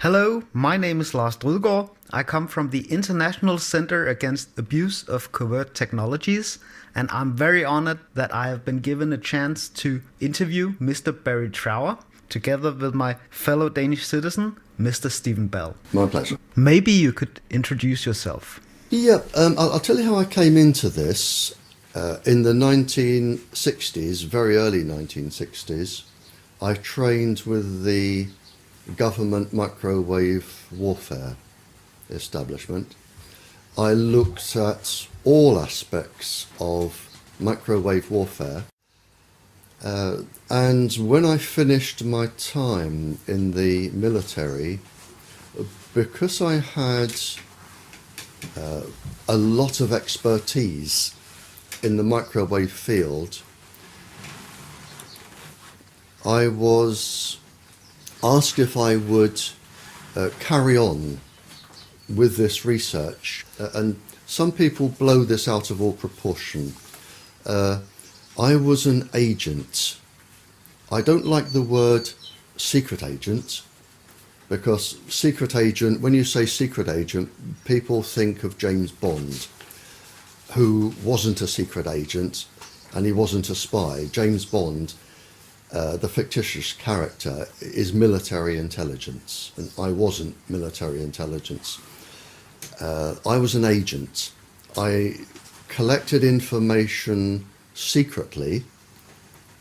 Hello, my name is Lars Drudgaard. I come from the International Center Against Abuse of Covert Technologies, and I'm very honored that I have been given a chance to interview Mr. Barrie Trower, together with my fellow Danish citizen, Mr. Stephen Bell. My pleasure. Maybe you could introduce yourself. Yeah, I'll tell you how I came into this. In the 1960s, very early 1960s, I trained with the government microwave warfare establishment. I looked at all aspects of microwave warfare. And when I finished my time in the military, because I had a lot of expertise in the microwave field, I was asked if I would carry on with this research. And some people blow this out of all proportion. I was an agent. I don't like the word secret agent, because secret agent, when you say secret agent, people think of James Bond, who wasn't a secret agent and he wasn't a spy. James Bond, the fictitious character, is military intelligence, and I wasn't military intelligence. I was an agent. I collected information secretly,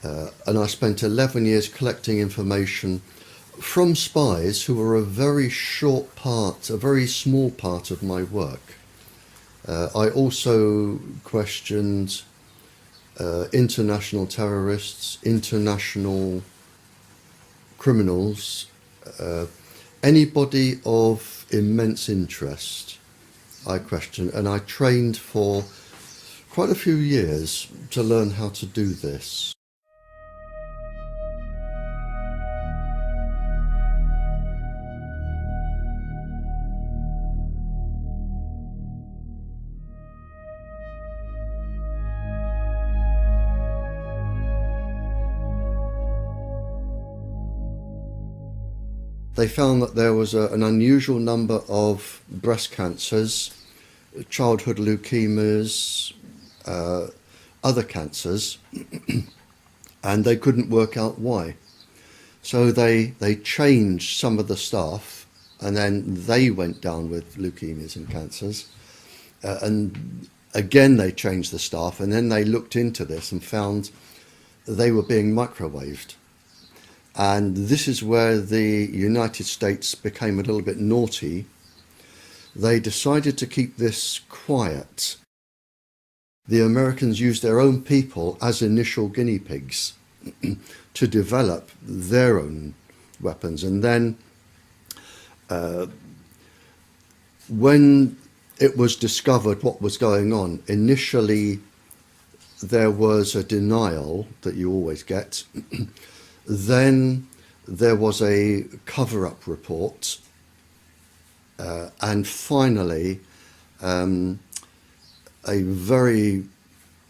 and I spent 11 years collecting information from spies who were a very small part of my work. I also questioned international terrorists, international criminals, anybody of immense interest I questioned, and I trained for quite a few years to learn how to do this. They found that there was an unusual number of breast cancers, childhood leukemias, other cancers, and they couldn't work out why. So they changed some of the staff, and then they went down with leukemias and cancers. And again they changed the staff, and then they looked into this and found they were being microwaved. And this is where the United States became a little bit naughty. They decided to keep this quiet. The Americans used their own people as initial guinea pigs to develop their own weapons. And then when it was discovered what was going on, initially there was a denial that you always get. Then there was a cover-up report, and finally a very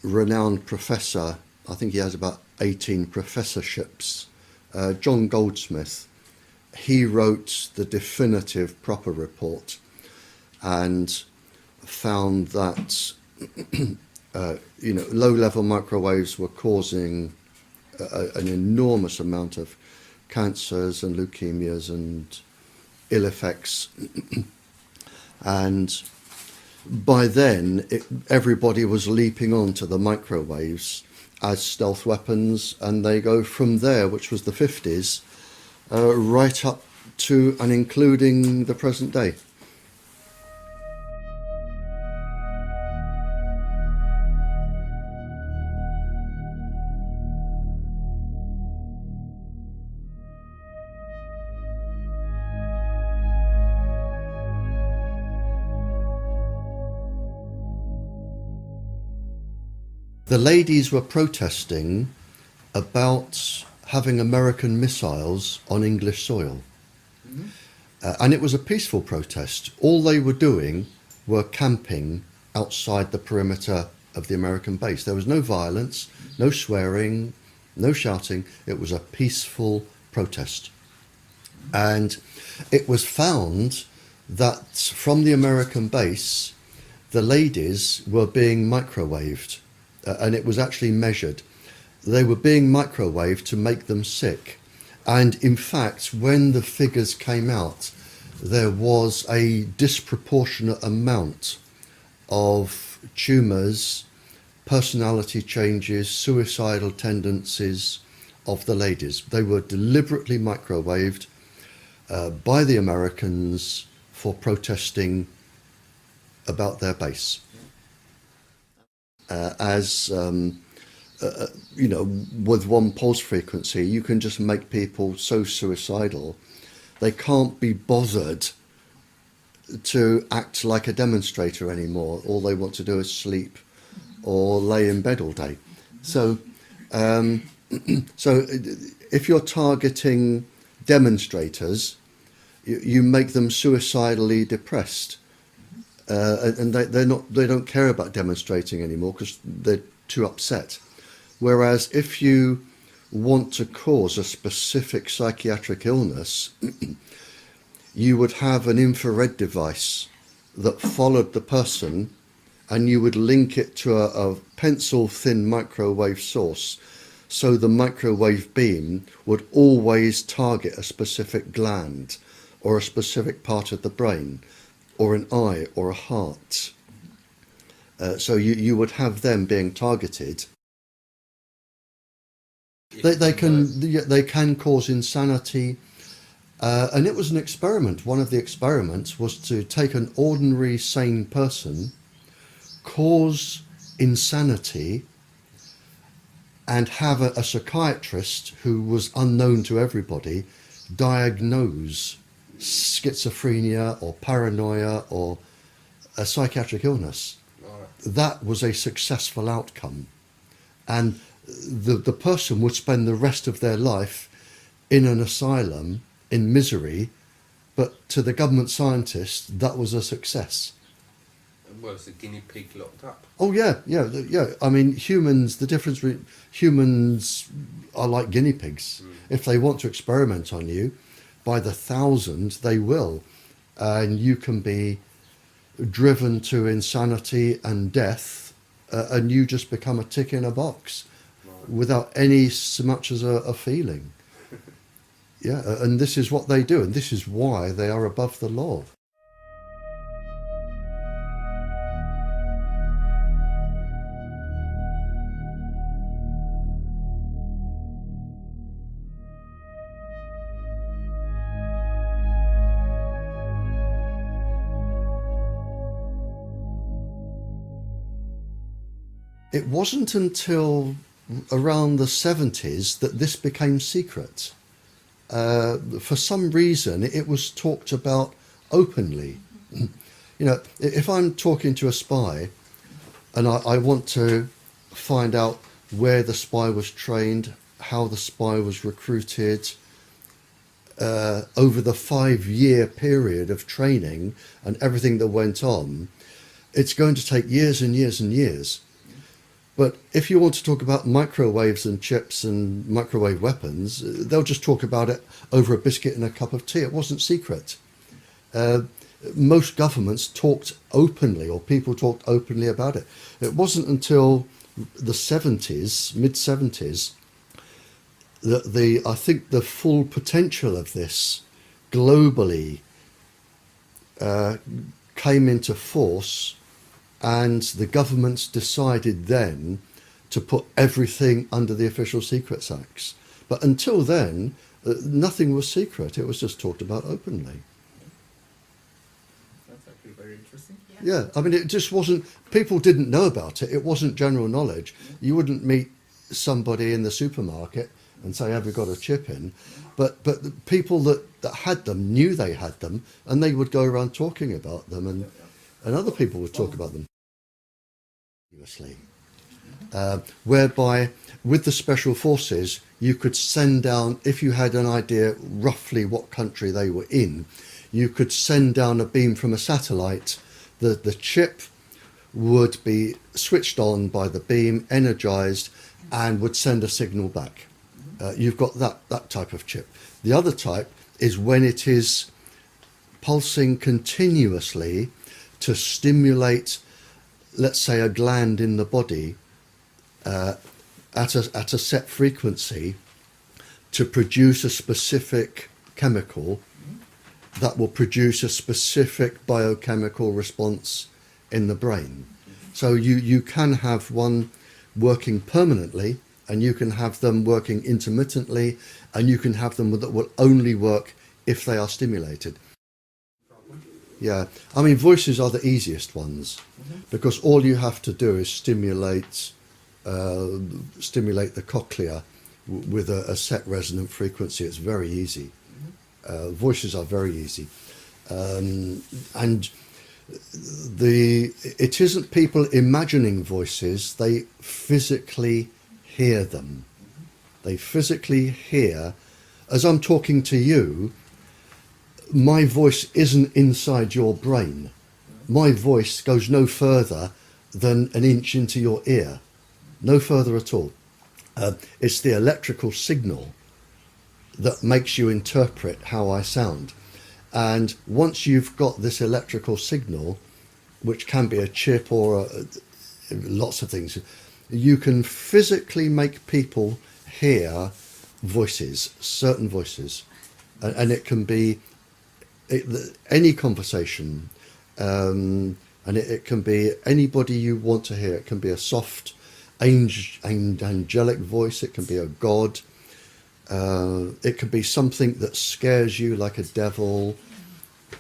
renowned professor, I think he has about 18 professorships, John Goldsmith, he wrote the definitive proper report and found that low-level microwaves were causing an enormous amount of cancers and leukemias and ill effects. And by then, everybody was leaping onto the microwaves as stealth weapons, and they go from there, which was the 50s, right up to and including the present day. The ladies were protesting about having American missiles on English soil. Mm-hmm. And it was a peaceful protest. All they were doing were camping outside the perimeter of the American base. There was no violence, no swearing, no shouting. It was a peaceful protest. And it was found that from the American base, the ladies were being microwaved, and it was actually measured. They were being microwaved to make them sick. And in fact, when the figures came out, there was a disproportionate amount of tumours, personality changes, suicidal tendencies of the ladies. They were deliberately microwaved by the Americans for protesting about their base. You know, with one pulse frequency, you can just make people so suicidal, they can't be bothered to act like a demonstrator anymore. All they want to do is sleep or lay in bed all day. So, so if you're targeting demonstrators, you make them suicidally depressed, and they don't care about demonstrating anymore because they're too upset. Whereas if you want to cause a specific psychiatric illness, you would have an infrared device that followed the person, and you would link it to a pencil-thin microwave source, so the microwave beam would always target a specific gland or a specific part of the brain or an eye or a heart. So you would have them being targeted. They can cause insanity, and it was an experiment. One of the experiments was to take an ordinary sane person, cause insanity, and have a psychiatrist who was unknown to everybody diagnose schizophrenia or paranoia or a psychiatric illness. That was a successful outcome, and the person would spend the rest of their life in an asylum in misery, but to the government scientists that was a success. Well, it's a guinea pig locked up. Oh yeah. I mean, humans, the difference between humans are like guinea pigs. If they want to experiment on you, by the thousands they will, and you can be driven to insanity and death, and you just become a tick in a box without any so much as a feeling. Yeah, and this is what they do, and this is why they are above the law. It wasn't until around the 70s that this became secret. For some reason, it was talked about openly. You know, if I'm talking to a spy and I want to find out where the spy was trained, how the spy was recruited, over the 5-year period of training and everything that went on, it's going to take years and years and years. But if you want to talk about microwaves and chips and microwave weapons, they'll just talk about it over a biscuit and a cup of tea. It wasn't secret. Most governments talked openly, or people talked openly about it. It wasn't until the 70s, mid-70s, that I think the full potential of this globally came into force. And the governments decided then to put everything under the Official Secrets Acts. But until then, nothing was secret. It was just talked about openly. That's actually very interesting. Yeah, I mean, it just wasn't, people didn't know about it. It wasn't general knowledge. You wouldn't meet somebody in the supermarket and say, have you got a chip in? But the people that had them knew they had them, and they would go around talking about them, and other people would talk about them. Whereby with the special forces you could send down, if you had an idea roughly what country they were in, you could send down a beam from a satellite. The chip would be switched on by the beam, energized, and would send a signal back. You've got that type of chip. The other type is when it is pulsing continuously to stimulate, let's say, a gland in the body at a set frequency to produce a specific chemical that will produce a specific biochemical response in the brain. So you can have one working permanently, and you can have them working intermittently, and you can have them that will only work if they are stimulated. Yeah, I mean, voices are the easiest ones because all you have to do is stimulate the cochlea with a set resonant frequency. It's very easy. Voices are very easy, and it isn't people imagining voices. They physically hear them. They physically hear, as I'm talking to you, my voice isn't inside your brain. My voice goes no further than an inch into your ear, no further at all. It's the electrical signal that makes you interpret how I sound. And once you've got this electrical signal, which can be a chip or lots of things, you can physically make people hear voices, certain voices. And it can be any conversation, and it can be anybody you want to hear. It can be a soft, angelic voice. It can be a god. It can be something that scares you, like a devil.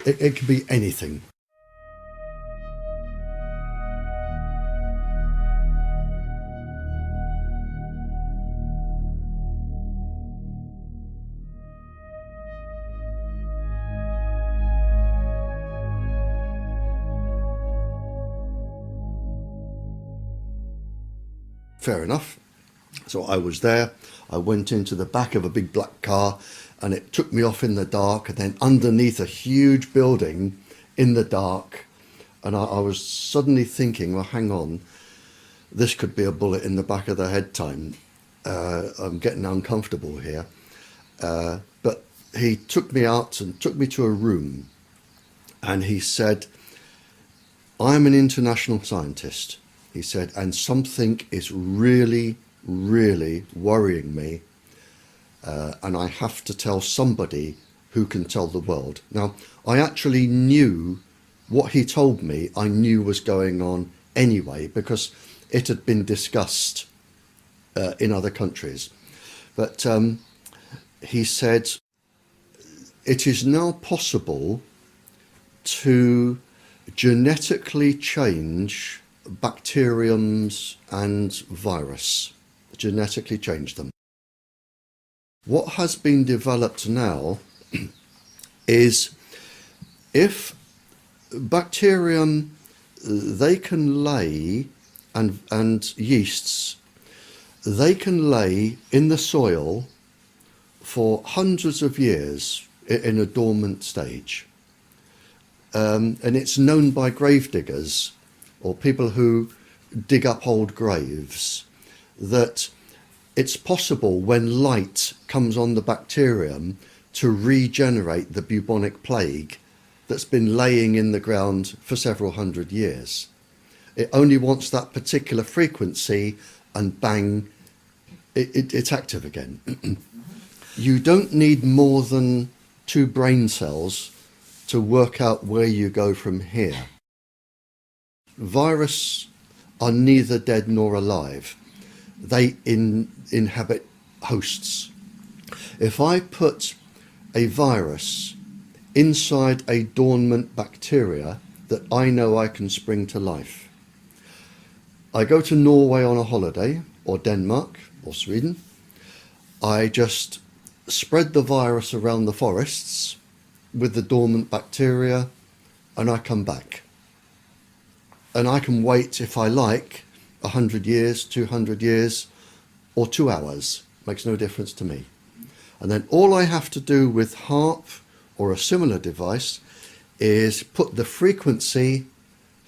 It can be anything. Fair enough. So I was there. I went into the back of a big black car, and it took me off in the dark, and then underneath a huge building in the dark. And I was suddenly thinking, well, hang on, this could be a bullet in the back of the head time. I'm getting uncomfortable here. But he took me out and took me to a room, and he said, I'm an international scientist. He said, and something is really, really worrying me, and I have to tell somebody who can tell the world. Now, I actually knew what he told me, I knew was going on anyway, because it had been discussed in other countries. But he said, it is now possible to genetically change bacteriums and virus, genetically change them. What has been developed now is if bacterium, they can lay, and yeasts, they can lay in the soil for hundreds of years in a dormant stage. And it's known by grave diggers or people who dig up old graves that it's possible when light comes on the bacterium to regenerate the bubonic plague that's been laying in the ground for several hundred years. It only wants that particular frequency and bang, it's active again. You don't need more than 2 brain cells to work out where you go from here. Viruses are neither dead nor alive. They inhabit hosts. If I put a virus inside a dormant bacteria that I know I can spring to life, I go to Norway on a holiday, or Denmark, or Sweden, I just spread the virus around the forests with the dormant bacteria, and I come back. And I can wait, if I like, 100 years, 200 years, or 2 hours. Makes no difference to me. And then all I have to do with HAARP or a similar device is put the frequency,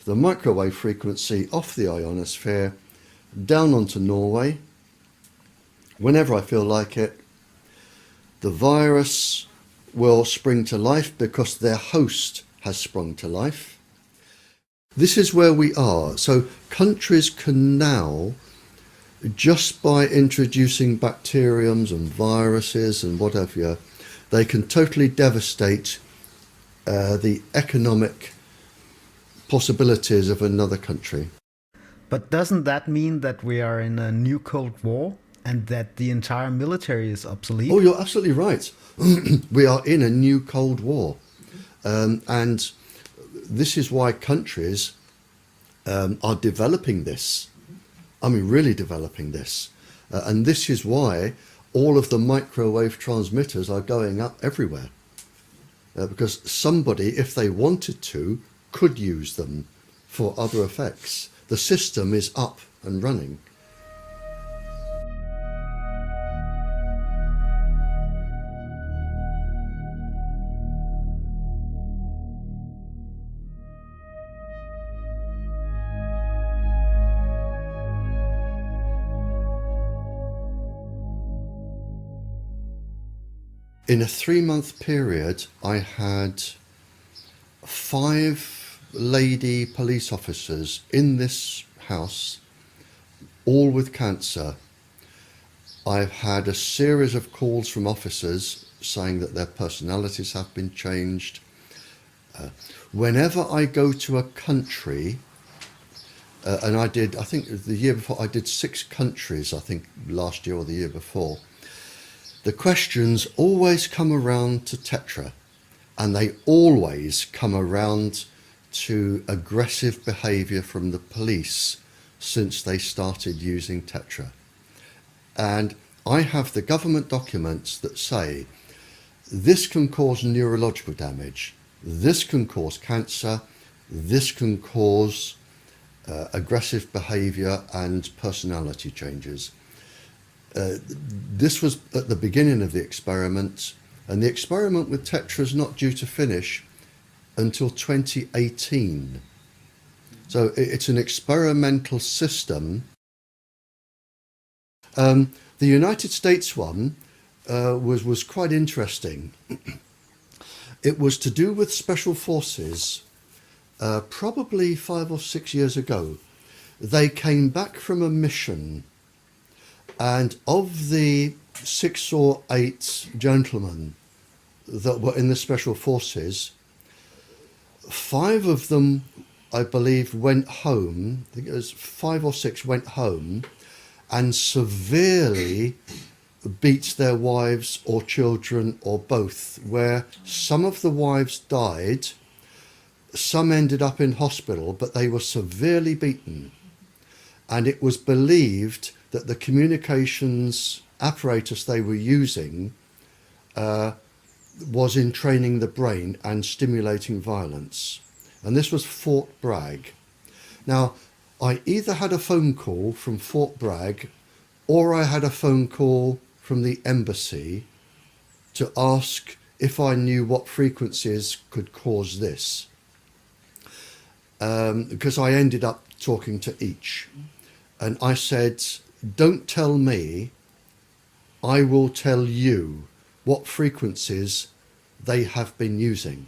the microwave frequency off the ionosphere, down onto Norway. Whenever I feel like it, the virus will spring to life because their host has sprung to life. This is where we are. So countries can now, just by introducing bacteriums and viruses and whatever, they can totally devastate the economic possibilities of another country. But doesn't that mean that we are in a new Cold War and that the entire military is obsolete? Oh, you're absolutely right. We are in a new Cold War. And this is why countries are developing this. I mean, really developing this. And this is why all of the microwave transmitters are going up everywhere. Because somebody, if they wanted to, could use them for other effects. The system is up and running. In a 3-month period, I had 5 lady police officers in this house, all with cancer. I've had a series of calls from officers saying that their personalities have been changed. Whenever I go to a country, and I think the year before, I did 6 countries, I think last year or the year before. The questions always come around to TETRA, and they always come around to aggressive behaviour from the police since they started using TETRA. And I have the government documents that say this can cause neurological damage, this can cause cancer, this can cause aggressive behaviour and personality changes. This was at the beginning of the experiment, and the experiment with TETRA is not due to finish until 2018. So it's an experimental system. The United States one was quite interesting. It was to do with special forces, probably 5 or 6 years ago. They came back from a mission, and of the 6 or 8 gentlemen that were in the special forces, 5 of them, I believe, went home. I think it was 5 or 6 went home and severely beat their wives or children or both, where some of the wives died, some ended up in hospital, but they were severely beaten. And it was believed that the communications apparatus they were using was in training the brain and stimulating violence. And this was Fort Bragg. Now, I either had a phone call from Fort Bragg or I had a phone call from the embassy to ask if I knew what frequencies could cause this. Because I ended up talking to each. And I said, don't tell me, I will tell you what frequencies they have been using.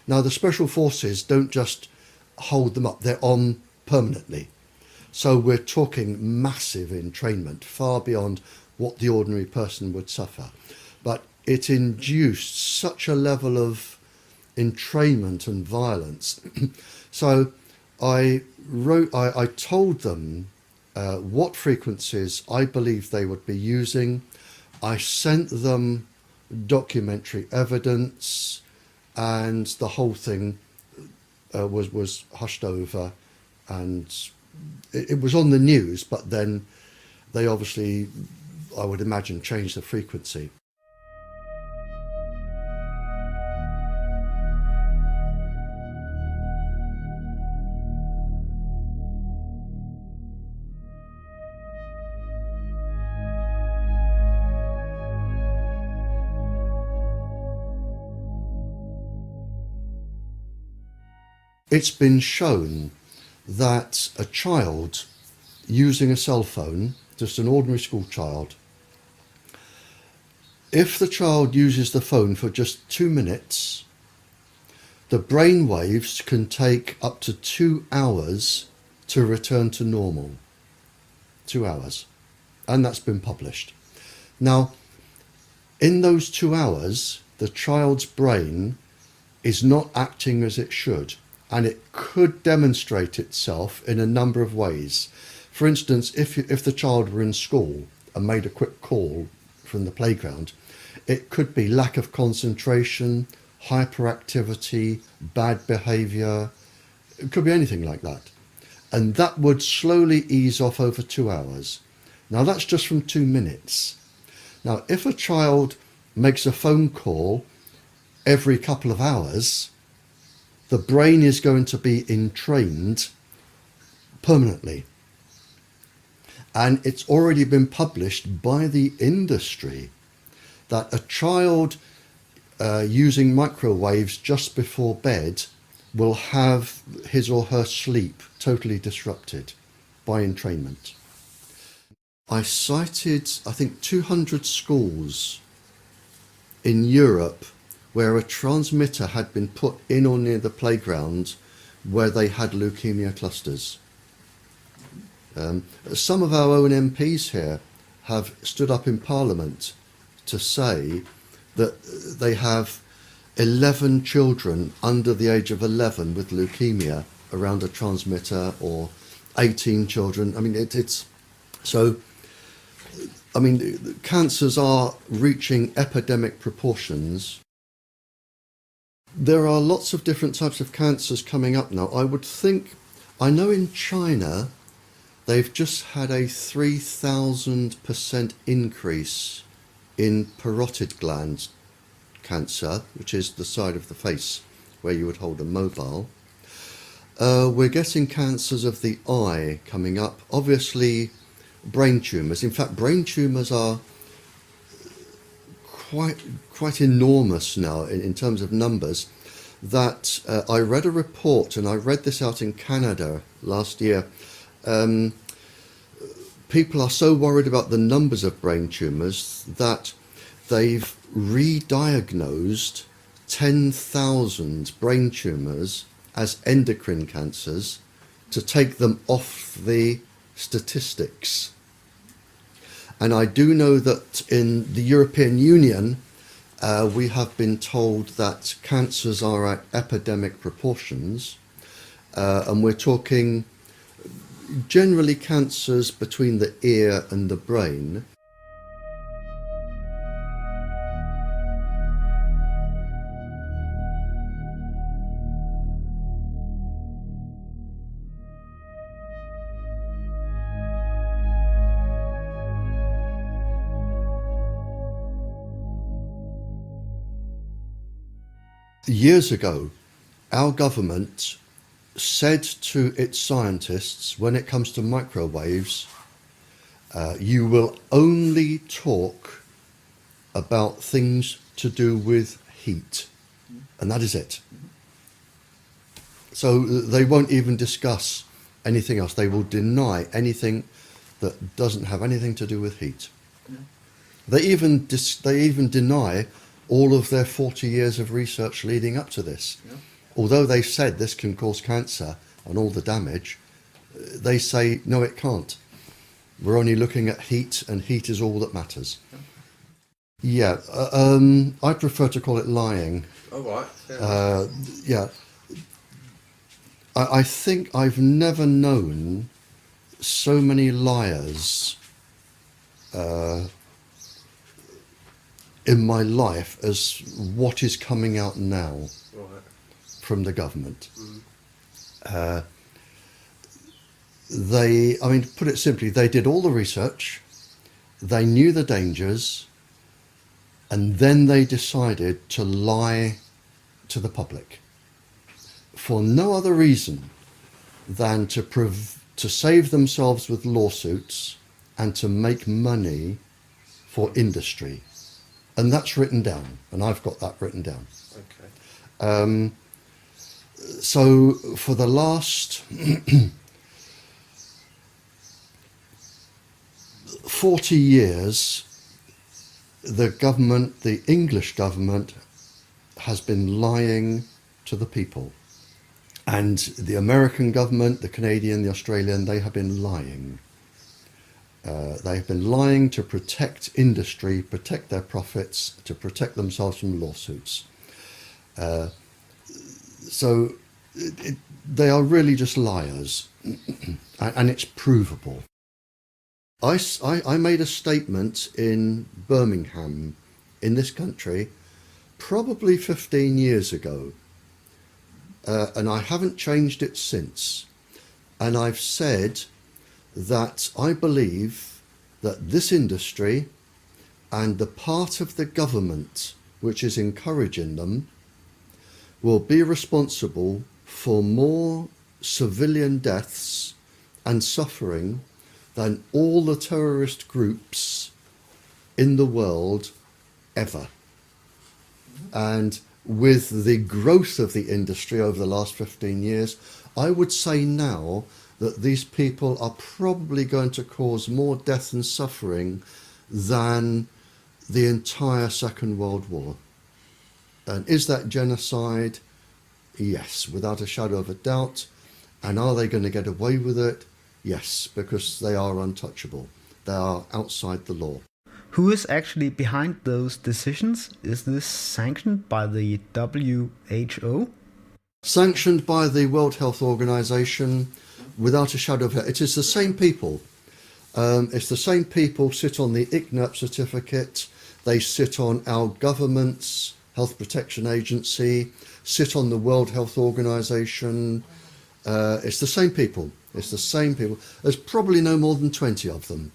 Now, the special forces don't just hold them up, they're on permanently. So we're talking massive entrainment, far beyond what the ordinary person would suffer. But it induced such a level of entrainment and violence. So I told them what frequencies I believed they would be using. I sent them documentary evidence, and the whole thing was hushed over, and it was on the news, but then they obviously, I would imagine, changed the frequency. It's been shown that a child using a cell phone, just an ordinary school child, If the child uses the phone for just 2 minutes, the brain waves can take up to 2 hours to return to normal. 2 hours. And that's been published. Now, in those 2 hours, the child's brain is not acting as it should, and it could demonstrate itself in a number of ways. For instance, if the child were in school and made a quick call from the playground, it could be lack of concentration, hyperactivity, bad behaviour. It could be anything like that. And that would slowly ease off over 2 hours. Now that's just from 2 minutes. Now if a child makes a phone call every couple of hours, the brain is going to be entrained permanently. And it's already been published by the industry that a child using microwaves just before bed will have his or her sleep totally disrupted by entrainment. I cited, I think, 200 schools in Europe where a transmitter had been put in or near the playground where they had leukemia clusters. Some of our own MPs here have stood up in Parliament to say that they have 11 children under the age of 11 with leukemia around a transmitter, or 18 children. I mean, it's so. I mean, cancers are reaching epidemic proportions. There are lots of different types of cancers coming up now. I know in China, they've just had a 3,000% increase in parotid gland cancer, which is the side of the face where you would hold a mobile. We're getting cancers of the eye coming up. Obviously, brain tumours. In fact, brain tumours are quite enormous now in terms of numbers. That I read a report, and I read this out in Canada last year. People are so worried about the numbers of brain tumours that they've re-diagnosed 10,000 brain tumours as endocrine cancers to take them off the statistics. And I do know that in the European Union, we have been told that cancers are at epidemic proportions, and we're talking generally cancers between the ear and the brain. Years ago, our government said to its scientists, when it comes to microwaves, you will only talk about things to do with heat, and that is it. So they won't even discuss anything else. They will deny anything that doesn't have anything to do with heat. They even deny all of their 40 years of research leading up to this. Although they've said this can cause cancer and all the damage, they say, no, it can't. We're only looking at heat, and heat is all that matters. I prefer to call it lying. All right. I think I've never known so many liars in my life as what is coming out now from the government. Put it simply, they did all the research, they knew the dangers, and then they decided to lie to the public for no other reason than to save themselves with lawsuits and to make money for industry. And that's written down, and I've got that written down. Okay. So for the last 40 years, the government, the English government, has been lying to the people. And the American government, the Canadian, the Australian, they have been lying. They have been lying to protect industry, protect their profits, to protect themselves from lawsuits. So they are really just liars, and it's provable. I made a statement in Birmingham, in this country, probably 15 years ago, and I haven't changed it since. And I've said that I believe that this industry and the part of the government which is encouraging them will be responsible for more civilian deaths and suffering than all the terrorist groups in the world ever. And with the growth of the industry over the last 15 years, I would say now that these people are probably going to cause more death and suffering than the entire Second World War. And is that genocide? Yes, without a shadow of a doubt. And are they going to get away with it? Yes, because they are untouchable. They are outside the law. Who is actually behind those decisions? Is this sanctioned by the WHO? Sanctioned by the World Health Organization, without a shadow of a doubt. It is the same people. It's the same people sit on the ICAACT certificate. They sit on our government's Health Protection Agency, sit on the World Health Organization. It's the same people. It's the same people. There's probably no more than 20 of them.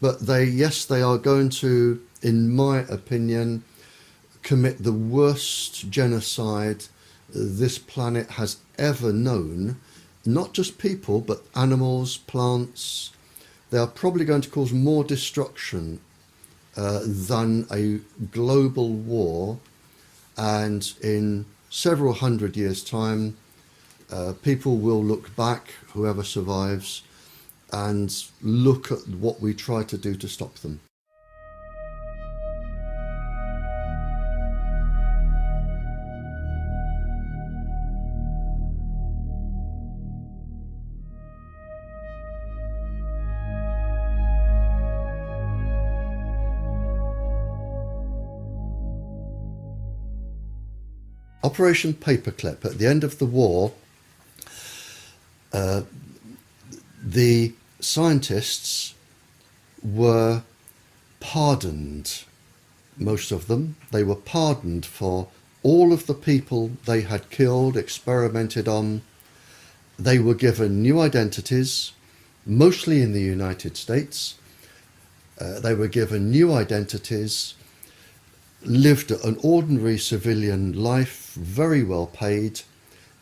But they are going to, in my opinion, commit the worst genocide this planet has ever known. Not just people, but animals, plants. They are probably going to cause more destruction than a global war. And in several hundred years' time, people will look back, whoever survives, and look at what we try to do to stop them. Operation Paperclip. At the end of the war, the scientists were pardoned, most of them. They were pardoned for all of the people they had killed, experimented on. They were given new identities, mostly in the United States. They were given new identities, lived an ordinary civilian life, very well paid,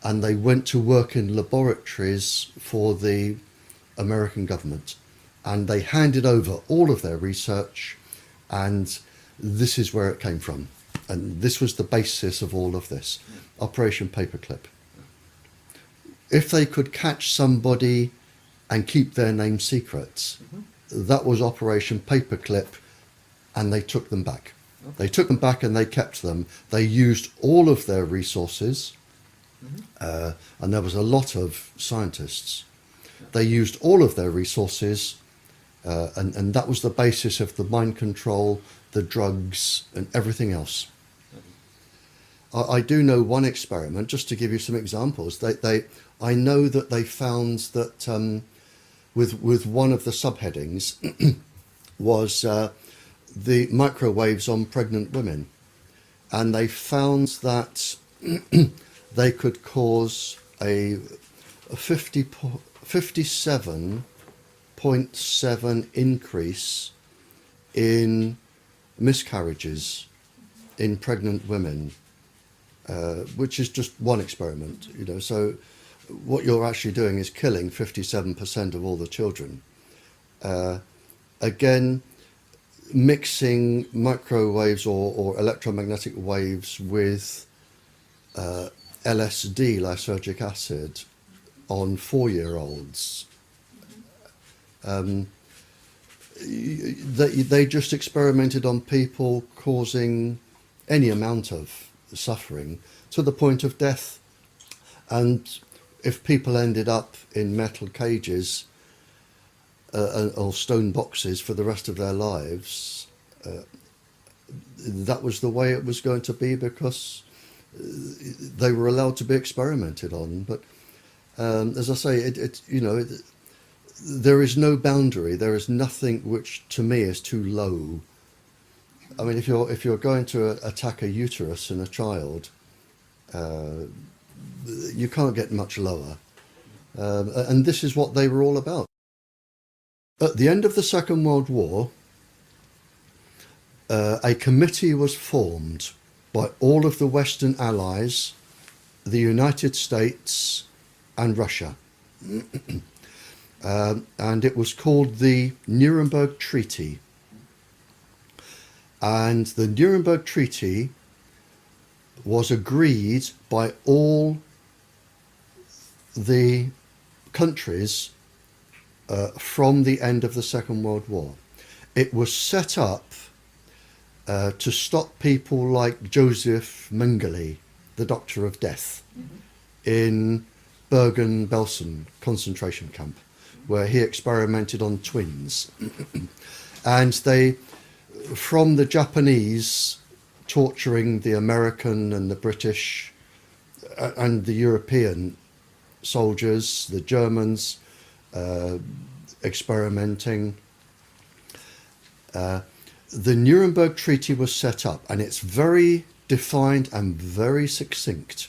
and they went to work in laboratories for the American government. And they handed over all of their research, and this is where it came from. And this was the basis of all of this, Operation Paperclip. If they could catch somebody and keep their name secret, that was Operation Paperclip, and they took them back. They took them back and they kept them. They used all of their resources, and there was a lot of scientists. They used all of their resources, and that was the basis of the mind control, the drugs, and everything else. I do know one experiment, just to give you some examples. I know that they found that with one of the subheadings was the microwaves on pregnant women. And they found that they could cause a 57.7 increase in miscarriages in pregnant women, which is just one experiment, you know. So what you're actually doing is killing 57% of all the children. Again, mixing microwaves or electromagnetic waves with LSD, lysergic acid, on 4-year-olds. they just experimented on people, causing any amount of suffering to the point of death. And if people ended up in metal cages or stone boxes for the rest of their lives, that was the way it was going to be, because they were allowed to be experimented on. But as I say, there is no boundary. There is nothing which, to me, is too low. I mean, if you're going to attack a uterus in a child, you can't get much lower. And this is what they were all about. At the end of the Second World War, a committee was formed by all of the Western Allies, the United States and Russia. And it was called the Nuremberg Treaty. And the Nuremberg Treaty was agreed by all the countries from the end of the Second World War. It was set up to stop people like Joseph Mengele, the Doctor of Death, in Bergen-Belsen concentration camp, where he experimented on twins. And they, from the Japanese torturing the American and the British and the European soldiers, the Germans experimenting, the Nuremberg Treaty was set up, and it's very defined and very succinct.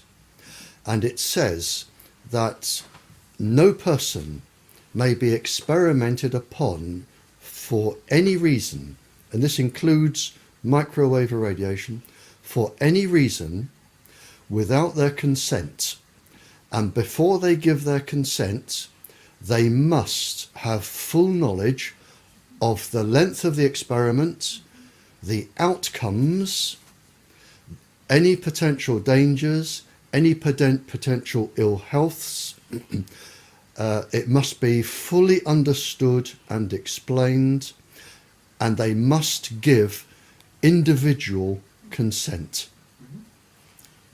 And it says that no person may be experimented upon for any reason, and this includes microwave irradiation, for any reason without their consent. And before they give their consent, they must have full knowledge of the length of the experiment, the outcomes, any potential dangers, any potential ill healths. It must be fully understood and explained, and they must give individual consent.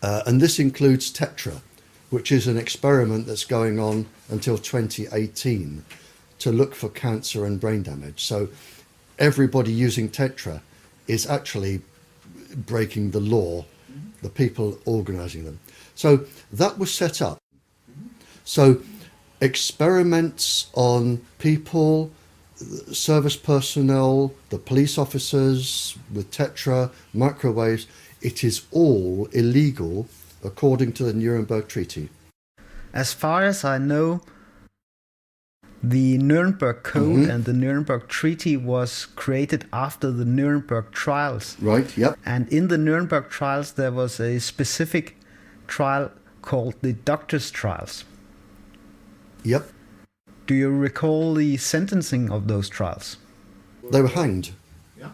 And this includes TETRA, which is an experiment that's going on until 2018 to look for cancer and brain damage. So everybody using TETRA is actually breaking the law, the people organising them. So that was set up. So experiments on people, service personnel, the police officers with TETRA, microwaves, it is all illegal according to the Nuremberg Treaty. As far as I know, the Nuremberg Code and the Nuremberg Treaty was created after the Nuremberg trials. Right, yep. And in the Nuremberg trials, there was a specific trial called the doctors' trials. Yep. Do you recall the sentencing of those trials? They were hanged. Yeah.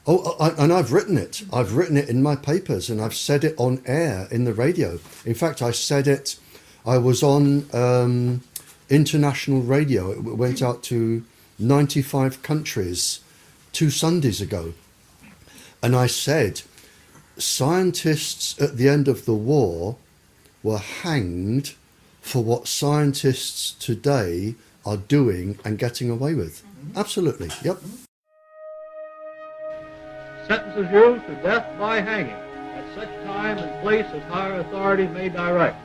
And I've written it. I've written it in my papers, and I've said it on air in the radio. In fact, I said it, I was on international radio. It went out to 95 countries 2 Sundays ago. And I said, scientists at the end of the war were hanged for what scientists today are doing and getting away with. Absolutely, yep. Sentences you to death by hanging at such time and place as higher authority may direct.